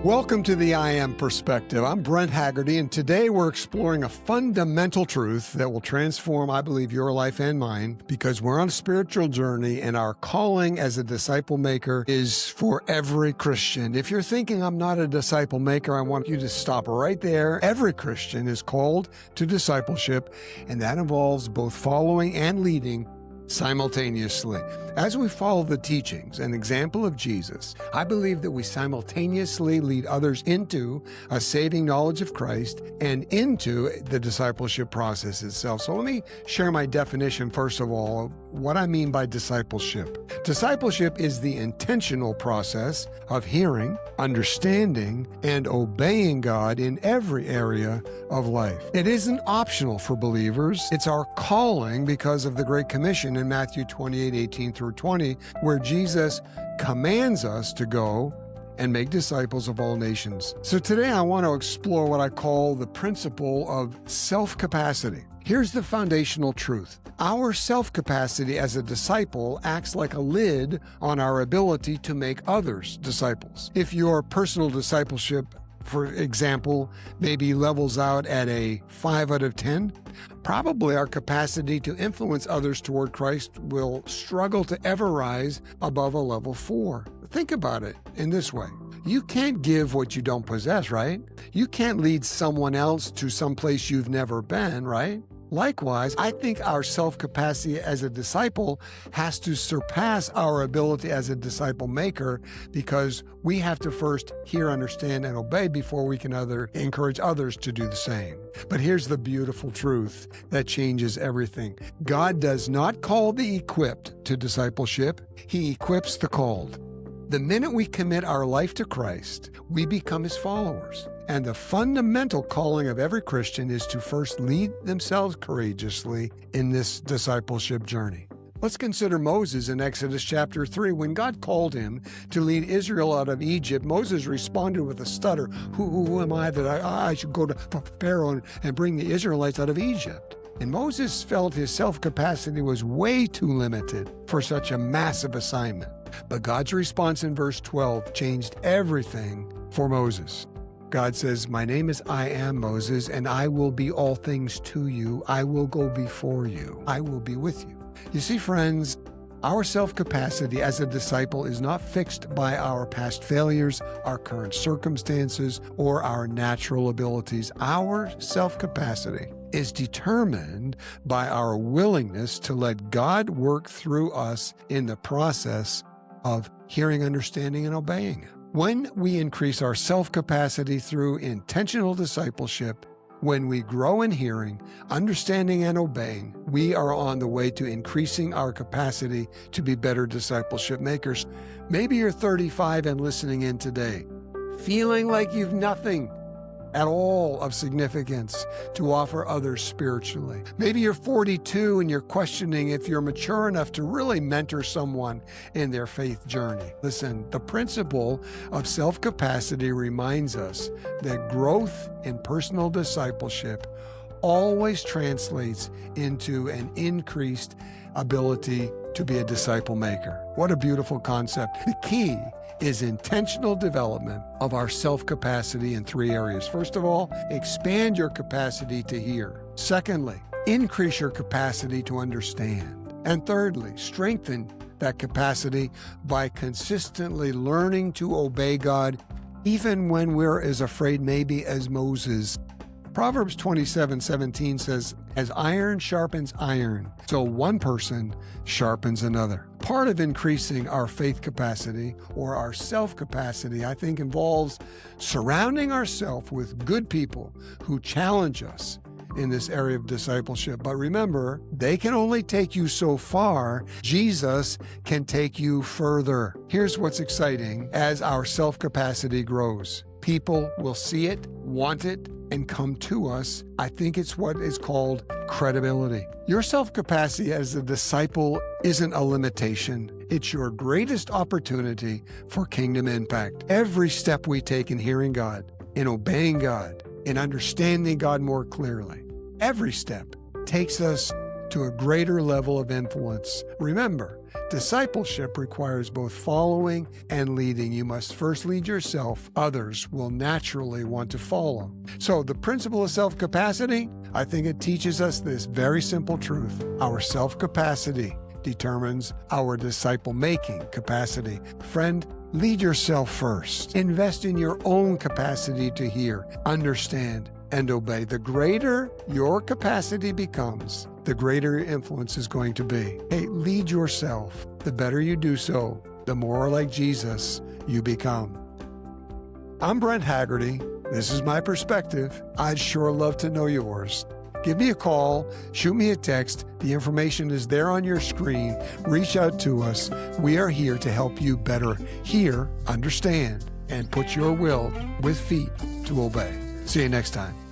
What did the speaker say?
Welcome to the I Am Perspective. I'm Brent Haggerty, and today we're exploring a fundamental truth that will transform, I believe, your life and mine, because we're on a spiritual journey and our calling as a disciple maker is for every Christian. If you're thinking I'm not a disciple maker, I want you to stop right there. Every Christian is called to discipleship, and that involves both following and leading simultaneously. As we follow the teachings and example of Jesus, I believe that we simultaneously lead others into a saving knowledge of Christ and into the discipleship process itself. So let me share my definition, first of all, of what I mean by discipleship. Discipleship is the intentional process of hearing, understanding, and obeying God in every area of life. It isn't optional for believers. It's our calling because of the Great Commission in Matthew 28:18-20, where Jesus commands us to go and make disciples of all nations. So today I want to explore what I call the principle of self-capacity. Here's the foundational truth. Our self-capacity as a disciple acts like a lid on our ability to make others disciples. If your personal discipleship, for example, maybe levels out at a 5 out of 10, probably our capacity to influence others toward Christ will struggle to ever rise above a level 4. Think about it in this way. You can't give what you don't possess, right? You can't lead someone else to some place you've never been, right? Likewise, I think our self-capacity as a disciple has to surpass our ability as a disciple maker, because we have to first hear, understand, and obey before we can encourage others to do the same. But here's the beautiful truth that changes everything. God does not call the equipped to discipleship. He equips the called. The minute we commit our life to Christ, we become His followers. And the fundamental calling of every Christian is to first lead themselves courageously in this discipleship journey. Let's consider Moses in Exodus chapter 3. When God called him to lead Israel out of Egypt, Moses responded with a stutter. Who am I that I should go to Pharaoh and bring the Israelites out of Egypt? And Moses felt his self-capacity was way too limited for such a massive assignment. But God's response in verse 12 changed everything for Moses. God says, "My name is I Am Moses, and I will be all things to you. I will go before you. I will be with you." You see, friends, our self-capacity as a disciple is not fixed by our past failures, our current circumstances, or our natural abilities. Our self-capacity is determined by our willingness to let God work through us in the process of hearing, understanding, and obeying Him. When we increase our self-capacity through intentional discipleship, when we grow in hearing, understanding, and obeying, we are on the way to increasing our capacity to be better discipleship makers. Maybe you're 35 and listening in today, feeling like you've nothing at all of significance to offer others spiritually. Maybe you're 42 and you're questioning if you're mature enough to really mentor someone in their faith journey. Listen, the principle of self-capacity reminds us that growth in personal discipleship always translates into an increased ability to be a disciple maker. What a beautiful concept. The key is intentional development of our self-capacity in 3 areas. First of all, expand your capacity to hear. Secondly, increase your capacity to understand. And thirdly, strengthen that capacity by consistently learning to obey God, even when we're as afraid maybe as Moses. Proverbs 27:17 says, "As iron sharpens iron, so one person sharpens another." Part of increasing our faith capacity or our self-capacity, I think, involves surrounding ourselves with good people who challenge us in this area of discipleship. But remember, they can only take you so far. Jesus can take you further. Here's what's exciting. As our self-capacity grows, people will see it, want it, and come to us. I think it's what is called credibility. Your self-capacity as a disciple isn't a limitation. It's your greatest opportunity for kingdom impact. Every step we take in hearing God, in obeying God, in understanding God more clearly, every step takes us to a greater level of influence. Remember, discipleship requires both following and leading. You must first lead yourself. Others will naturally want to follow. So the principle of self-capacity, I think it teaches us this very simple truth. Our self-capacity determines our disciple-making capacity. Friend, lead yourself first. Invest in your own capacity to hear, understand, and obey. The greater your capacity becomes, the greater your influence is going to be. Hey, lead yourself. The better you do so, the more like Jesus you become. I'm Brent Haggerty. This is my perspective. I'd sure love to know yours. Give me a call, shoot me a text. The information is there on your screen. Reach out to us. We are here to help you better hear, understand, and put your will with feet to obey. See you next time.